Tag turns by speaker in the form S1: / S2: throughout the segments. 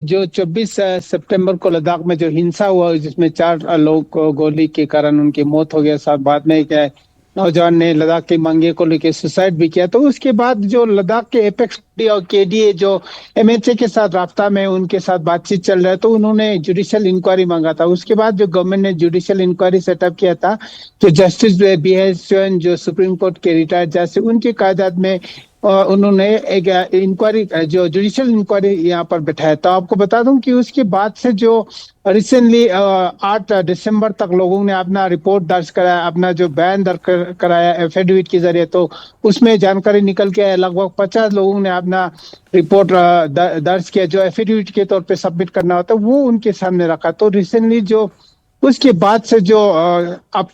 S1: जो 24 सितंबर को लद्दाख में जो हिंसा हुआ जिसमें 4 लोग को गोली के कारण उनकी मौत हो गया, साथ बाद में क्या है, नौजवान ने लद्दाख की मांगे को लेकर सुसाइड भी किया। तो उसके बाद जो लद्दाख के एपेक्स और केडीए जो एमएचए के साथ राब्ता में उनके साथ बातचीत चल रहा है, तो उन्होंने जुडिशियल इंक्वायरी मांगा था। उसके बाद जो गवर्नमेंट ने जुडिशियल इंक्वायरी सेटअप किया था, तो जस्टिस BH चौहान जो सुप्रीम कोर्ट के रिटायर्ड जज से उनके कायदाद में उन्होंने एक इंक्वायरी जो जुडिशियल इंक्वायरी यहाँ पर बैठाया। तो आपको बता दूं कि उसके बाद से जो रिसेंटली 8 दिसंबर तक लोगों ने अपना रिपोर्ट दर्ज कराया, अपना जो बयान दर्ज कराया एफिडेविट के जरिए, तो उसमें जानकारी निकल के लगभग 50 लोगों ने अपना रिपोर्ट दर्ज किया जो एफिडेविट के तौर पे सबमिट करना होता है, वो उनके सामने रखा। तो रिसेंटली जो उसके बाद से जो अब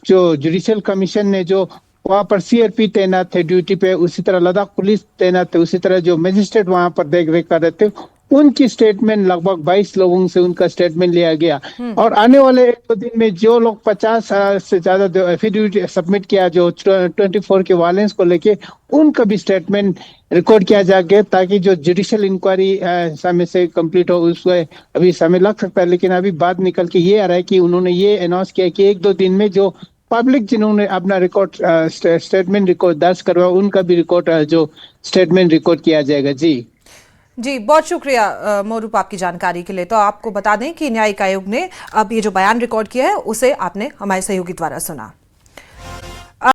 S1: जो जुडिशियल कमीशन ने जो वहां पर सीआरपी तैनात थे ड्यूटी पे, उसी तरह लद्दाख पुलिस तैनात थे, उसी तरह जो मजिस्ट्रेट वहां पर देख रेख कर रहे थे, उनकी स्टेटमेंट लगभग 22 लोगों से उनका स्टेटमेंट लिया गया। और आने वाले 1-2 दिन में जो लोग 50 से ज्यादा जो एफिडेविट सबमिट किया जो 24 के वायलेंस को लेके, उनका भी स्टेटमेंट रिकॉर्ड किया जाएगा, ताकि जो जुडिशियल इंक्वायरी समय से कंप्लीट हो। उसमें अभी समय लग सकता है, लेकिन अभी बात निकल के ये आ रहा है कि उन्होंने ये अनाउंस किया कि 1-2 दिन में जो पब्लिक जिन्होंने अपना रिकॉर्ड स्टेटमेंट रिकॉर्ड दर्ज करवा, उनका भी रिकॉर्ड जो स्टेटमेंट रिकॉर्ड किया जाएगा। जी
S2: जी, बहुत शुक्रिया मोरूप आपकी जानकारी के लिए। तो आपको बता दें कि न्यायिक आयोग ने अब ये जो बयान रिकॉर्ड किया है उसे आपने हमारे सहयोगी द्वारा सुना।